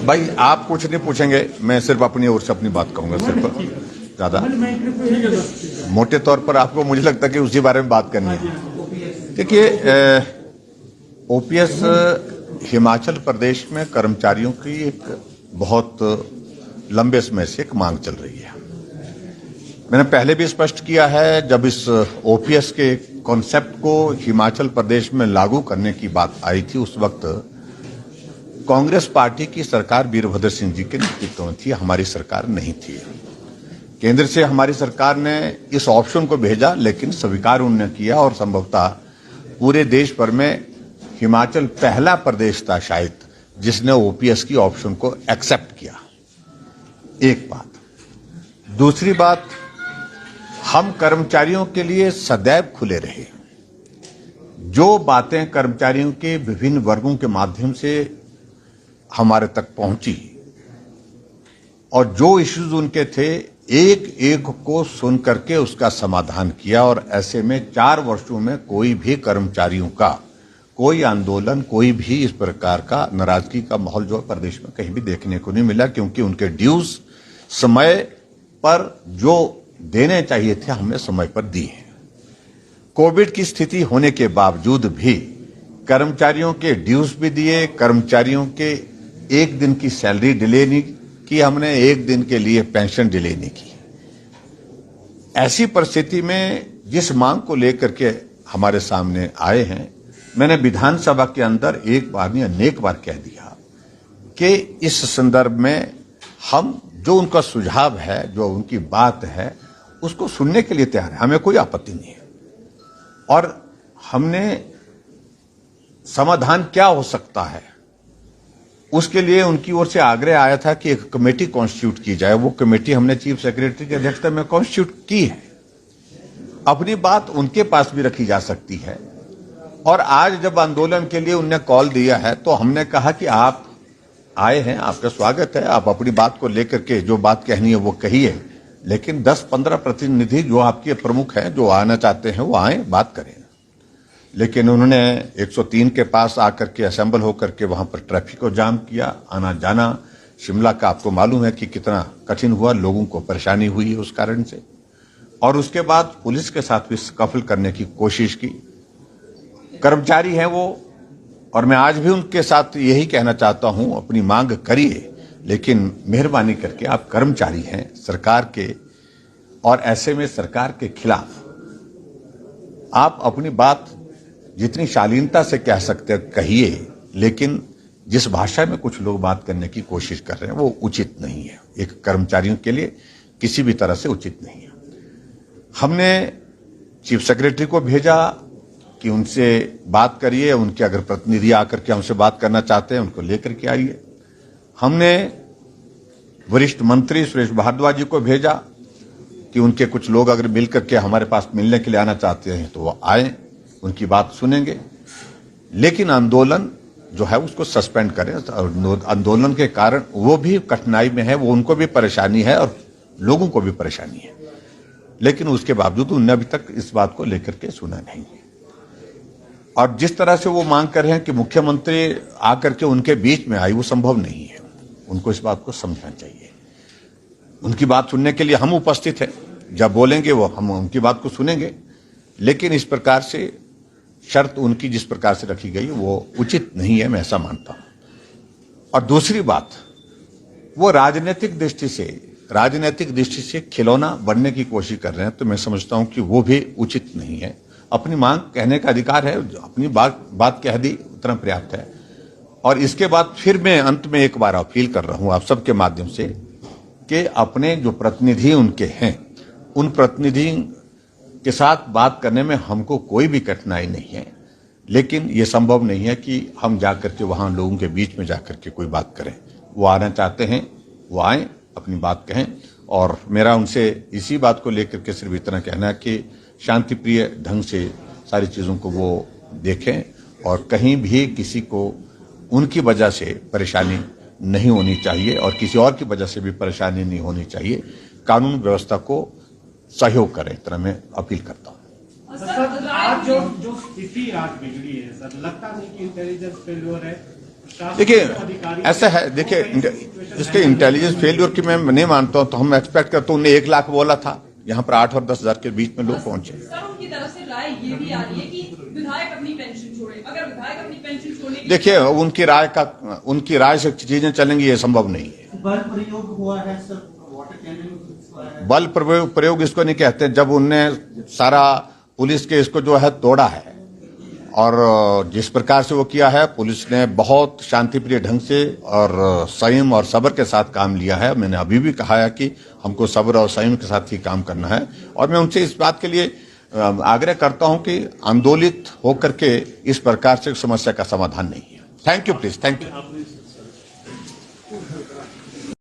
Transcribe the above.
भाई आप कुछ नहीं पूछेंगे, मैं सिर्फ अपनी ओर से अपनी बात कहूंगा, सिर्फ ज्यादा मोटे तौर पर आपको मुझे लगता है कि उसी बारे में बात करनी है। देखिए, ओपीएस हिमाचल प्रदेश में कर्मचारियों की एक बहुत लंबे समय से एक मांग चल रही है। मैंने पहले भी स्पष्ट किया है, जब इस ओपीएस के कॉन्सेप्ट को हिमाचल प्रदेश में लागू करने की बात आई थी, उस वक्त कांग्रेस पार्टी की सरकार वीरभद्र सिंह जी के नेतृत्व में थी, हमारी सरकार नहीं थी। केंद्र से हमारी सरकार ने इस ऑप्शन को भेजा, लेकिन स्वीकार उन्होंने किया और संभवतः पूरे देश भर में हिमाचल पहला प्रदेश था शायद जिसने ओपीएस की ऑप्शन को एक्सेप्ट किया। एक बात। दूसरी बात, हम कर्मचारियों के लिए सदैव खुले रहे। जो बातें कर्मचारियों के विभिन्न वर्गों के माध्यम से हमारे तक पहुंची और जो इश्यूज उनके थे, एक एक को सुन करके उसका समाधान किया। और ऐसे में 4 वर्षों में कोई भी कर्मचारियों का कोई आंदोलन, कोई भी इस प्रकार का नाराजगी का माहौल जो प्रदेश में कहीं भी देखने को नहीं मिला, क्योंकि उनके ड्यूज समय पर जो देने चाहिए थे हमने समय पर दिए। कोविड की स्थिति होने के बावजूद भी कर्मचारियों के ड्यूज भी दिए, कर्मचारियों के एक दिन की सैलरी डिले नहीं की हमने, एक दिन के लिए पेंशन डिले नहीं की। ऐसी परिस्थिति में जिस मांग को लेकर के हमारे सामने आए हैं, मैंने विधानसभा के अंदर एक बार नहीं अनेक बार कह दिया कि इस संदर्भ में हम जो उनका सुझाव है, जो उनकी बात है, उसको सुनने के लिए तैयार है, हमें कोई आपत्ति नहीं है। और हमने समाधान क्या हो सकता है उसके लिए उनकी ओर से आग्रह आया था कि एक कमेटी कॉन्स्टिट्यूट की जाए। वो कमेटी हमने चीफ सेक्रेटरी की अध्यक्षता में कॉन्स्टिट्यूट की है। अपनी बात उनके पास भी रखी जा सकती है। और आज जब आंदोलन के लिए उनने कॉल दिया है तो हमने कहा कि आप आए हैं, आपका स्वागत है, आप अपनी बात को लेकर के जो बात कहनी है वो कहिए, लेकिन 10-15 प्रतिनिधि जो आपके प्रमुख हैं, जो आना चाहते हैं, वो आए, बात करें। लेकिन उन्होंने 103 के पास आकर के असेंबल होकर के वहां पर ट्रैफिक को जाम किया। आना जाना शिमला का आपको मालूम है कि कितना कठिन हुआ, लोगों को परेशानी हुई है उस कारण से। और उसके बाद पुलिस के साथ भी स्कफल करने की कोशिश की। कर्मचारी हैं वो, और मैं आज भी उनके साथ यही कहना चाहता हूं, अपनी मांग करिए, लेकिन मेहरबानी करके आप कर्मचारी हैं सरकार के, और ऐसे में सरकार के खिलाफ आप अपनी बात जितनी शालीनता से कह सकते हैं कहिए, लेकिन जिस भाषा में कुछ लोग बात करने की कोशिश कर रहे हैं वो उचित नहीं है, एक कर्मचारियों के लिए किसी भी तरह से उचित नहीं है। हमने चीफ सेक्रेटरी को भेजा कि उनसे बात करिए, उनके अगर प्रतिनिधि आकर के हमसे बात करना चाहते हैं उनको लेकर के आइए। हमने वरिष्ठ मंत्री सुरेश भारद्वाज जी को भेजा कि उनके कुछ लोग अगर मिलकर के हमारे पास मिलने के लिए आना चाहते हैं तो वो आए, उनकी बात सुनेंगे, लेकिन आंदोलन जो है उसको सस्पेंड करें। आंदोलन के कारण वो भी कठिनाई में है, वो उनको भी परेशानी है और लोगों को भी परेशानी है, लेकिन उसके बावजूद उन्होंने अभी तक इस बात को लेकर के सुना नहीं है। और जिस तरह से वो मांग कर रहे हैं कि मुख्यमंत्री आकर के उनके बीच में आई, वो संभव नहीं है। उनको इस बात को समझना चाहिए। उनकी बात सुनने के लिए हम उपस्थित हैं, जब बोलेंगे वो हम उनकी बात को सुनेंगे, लेकिन इस प्रकार से शर्त उनकी जिस प्रकार से रखी गई वो उचित नहीं है, मैं ऐसा मानता हूं। और दूसरी बात, वो राजनीतिक दृष्टि से खिलौना बनने की कोशिश कर रहे हैं, तो मैं समझता हूं कि वो भी उचित नहीं है। अपनी मांग कहने का अधिकार है, अपनी बात कह दी उतना पर्याप्त है। और इसके बाद फिर मैं अंत में एक बार अपील कर रहा हूं आप सबके माध्यम से कि अपने जो प्रतिनिधि उनके हैं, उन प्रतिनिधि के साथ बात करने में हमको कोई भी कठिनाई नहीं है, लेकिन ये संभव नहीं है कि हम जाकर के वहां लोगों के बीच में जाकर के कोई बात करें। वो आना चाहते हैं, वो आए, अपनी बात कहें। और मेरा उनसे इसी बात को लेकर के सिर्फ इतना कहना है कि शांति प्रिय ढंग से सारी चीजों को वो देखें और कहीं भी किसी को उनकी वजह से परेशानी नहीं होनी चाहिए और किसी और की वजह से भी परेशानी नहीं होनी चाहिए। कानून व्यवस्था को सहयोग करें, इतना मैं अपील करता हूं। सर, आज जो स्थिति आज बिगड़ी है सर, लगता नहीं कि इंटेलिजेंस फेल्योर है देखिए ऐसा है, देखिए इसके इंटेलिजेंस फेलियर की मैं नहीं मानता हूं, तो हम एक्सपेक्ट करते उन्हें 1 लाख बोला था, यहाँ पर 8 और 10,000 के बीच में लोग पहुंचे। सर उनकी तरफ से राय ये भी आ रही है कि विधायक अपनी पेंशन छोड़े। अगर विधायक अपनी पेंशन छोड़ने, देखिए उनकी राय से चीजें चलेंगी, ये संभव नहीं है। बल प्रयोग हुआ है सर, वाटर कैनन बल प्रयोग इसको नहीं कहते, जब उनने सारा पुलिस के इसको जो है तोड़ा है, और जिस प्रकार से वो किया है, पुलिस ने बहुत शांतिप्रिय ढंग से और संयम और सब्र के साथ काम लिया है। मैंने अभी भी कहा है कि हमको सब्र और संयम के साथ ही काम करना है, और मैं उनसे इस बात के लिए आग्रह करता हूं कि आंदोलित होकर के इस प्रकार से समस्या का समाधान नहीं है। Thank you please, thank you.